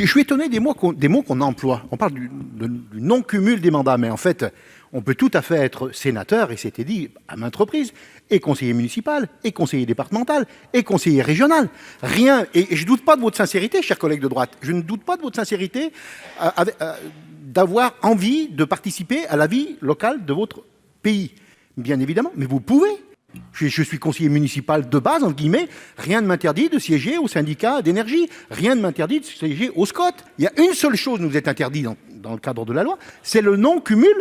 Je suis étonné des mots qu'on emploie. On parle du non-cumul des mandats, mais en fait, on peut tout à fait être sénateur, et c'était dit à maintes reprises, et conseiller municipal, et conseiller départemental, et conseiller régional. Rien, et je ne doute pas de votre sincérité, chers collègues de droite, je ne doute pas de votre sincérité d'avoir envie de participer à la vie locale de votre pays, bien évidemment, mais vous pouvez. Je suis conseiller municipal de base, entre guillemets, rien ne m'interdit de siéger au syndicat d'énergie, rien ne m'interdit de siéger au SCOT. Il y a une seule chose qui nous est interdite dans le cadre de la loi, c'est le non-cumul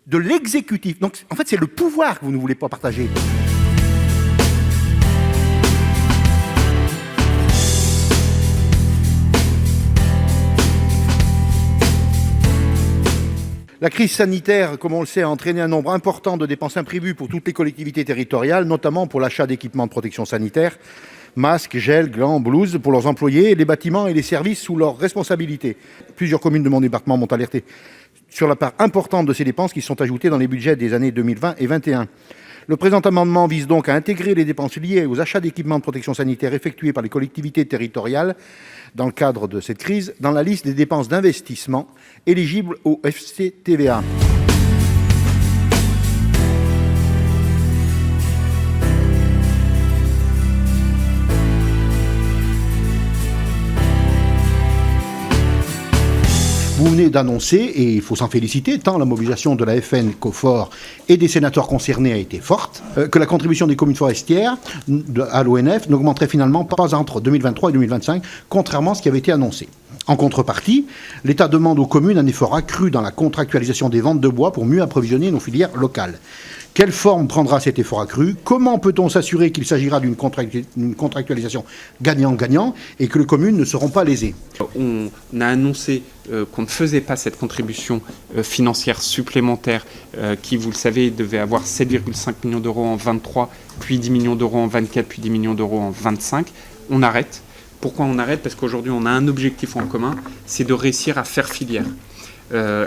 de l'exécutif. Donc, en fait, c'est le pouvoir que vous ne voulez pas partager. La crise sanitaire, comme on le sait, a entraîné un nombre important de dépenses imprévues pour toutes les collectivités territoriales, notamment pour l'achat d'équipements de protection sanitaire, masques, gel, gants, blouses pour leurs employés, les bâtiments et les services sous leur responsabilité. Plusieurs communes de mon département m'ont alerté sur la part importante de ces dépenses qui sont ajoutées dans les budgets des années 2020 et 2021. Le présent amendement vise donc à intégrer les dépenses liées aux achats d'équipements de protection sanitaire effectués par les collectivités territoriales dans le cadre de cette crise dans la liste des dépenses d'investissement éligibles au FCTVA. Vous venez d'annoncer, et il faut s'en féliciter, tant la mobilisation de la FN qu'au fort et des sénateurs concernés a été forte, que la contribution des communes forestières à l'ONF n'augmenterait finalement pas entre 2023 et 2025, contrairement à ce qui avait été annoncé. En contrepartie, l'État demande aux communes un effort accru dans la contractualisation des ventes de bois pour mieux approvisionner nos filières locales. Quelle forme prendra cet effort accru? Comment peut-on s'assurer qu'il s'agira d'une contractualisation gagnant-gagnant et que les communes ne seront pas lésées? On a annoncé qu'on ne faisait pas cette contribution financière supplémentaire qui, vous le savez, devait avoir 7,5 millions d'euros en 23, puis 10 millions d'euros en 24, puis 10 millions d'euros en 25. On arrête. Pourquoi on arrête? Parce qu'aujourd'hui, on a un objectif en commun, c'est de réussir à faire filière.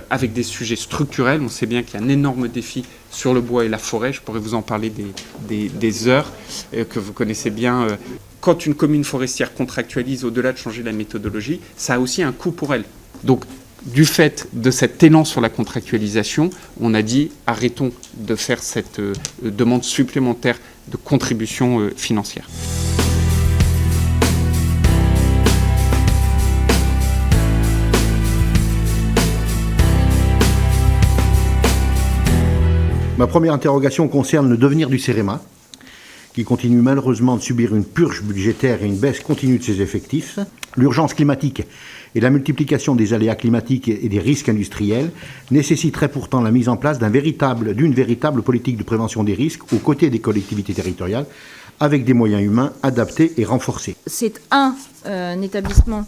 Avec des sujets structurels. On sait bien qu'il y a un énorme défi sur le bois et la forêt. Je pourrais vous en parler des heures que vous connaissez bien. Quand une commune forestière contractualise, au-delà de changer la méthodologie, ça a aussi un coût pour elle. Donc, du fait de cet élan sur la contractualisation, on a dit arrêtons de faire cette demande supplémentaire de contribution financière. Ma première interrogation concerne le devenir du CEREMA, qui continue malheureusement de subir une purge budgétaire et une baisse continue de ses effectifs. L'urgence climatique et la multiplication des aléas climatiques et des risques industriels nécessiteraient pourtant la mise en place d'une véritable politique de prévention des risques aux côtés des collectivités territoriales, avec des moyens humains adaptés et renforcés. C'est un établissement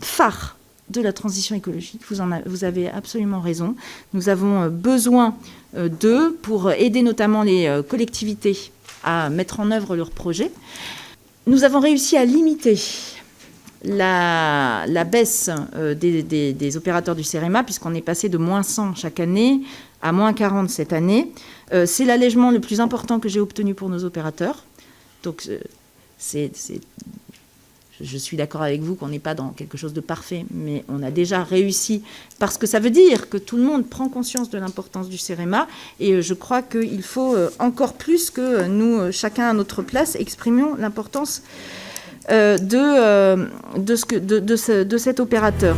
phare de la transition écologique. Vous avez absolument raison. Nous avons besoin d'eux pour aider notamment les collectivités à mettre en œuvre leurs projets. Nous avons réussi à limiter la baisse des opérateurs du CEREMA, puisqu'on est passé de moins 100 chaque année à moins 40 cette année. C'est l'allègement le plus important que j'ai obtenu pour nos opérateurs. Donc, je suis d'accord avec vous qu'on n'est pas dans quelque chose de parfait, mais on a déjà réussi, parce que ça veut dire que tout le monde prend conscience de l'importance du CEREMA, et je crois qu'il faut encore plus que nous, chacun à notre place, exprimions l'importance de cet opérateur.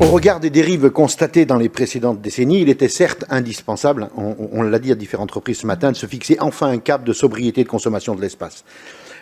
Au regard des dérives constatées dans les précédentes décennies, il était certes indispensable, on l'a dit à différentes reprises ce matin, de se fixer enfin un cap de sobriété de consommation de l'espace.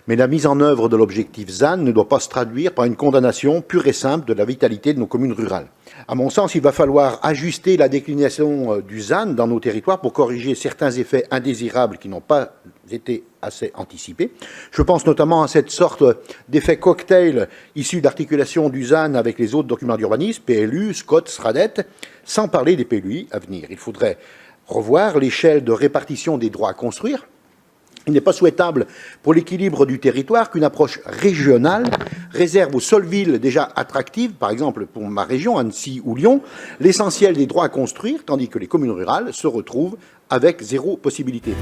Mais la mise en œuvre de l'objectif ZAN ne doit pas se traduire par une condamnation pure et simple de la vitalité de nos communes rurales. À mon sens, il va falloir ajuster la déclinaison du ZAN dans nos territoires pour corriger certains effets indésirables qui n'ont pas été assez anticipés. Je pense notamment à cette sorte d'effet cocktail issu d'articulation du ZAN avec les autres documents d'urbanisme, PLU, SCOT, SRADET, sans parler des PLUI à venir. Il faudrait revoir l'échelle de répartition des droits à construire. Il n'est pas souhaitable pour l'équilibre du territoire qu'une approche régionale réserve aux seules villes déjà attractives, par exemple pour ma région, Annecy ou Lyon, l'essentiel des droits à construire, tandis que les communes rurales se retrouvent avec zéro possibilité.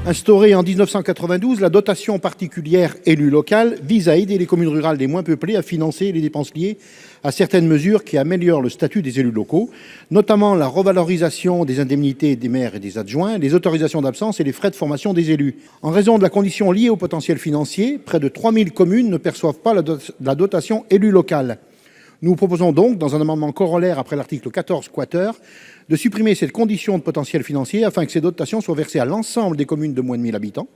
Instaurée en 1992, la dotation particulière élu local vise à aider les communes rurales les moins peuplées à financer les dépenses liées à certaines mesures qui améliorent le statut des élus locaux, notamment la revalorisation des indemnités des maires et des adjoints, les autorisations d'absence et les frais de formation des élus. En raison de la condition liée au potentiel financier, près de 3000 communes ne perçoivent pas la dotation élu local. Nous proposons donc, dans un amendement corollaire après l'article 14 quater, de supprimer cette condition de potentiel financier afin que ces dotations soient versées à l'ensemble des communes de moins de 1000 habitants.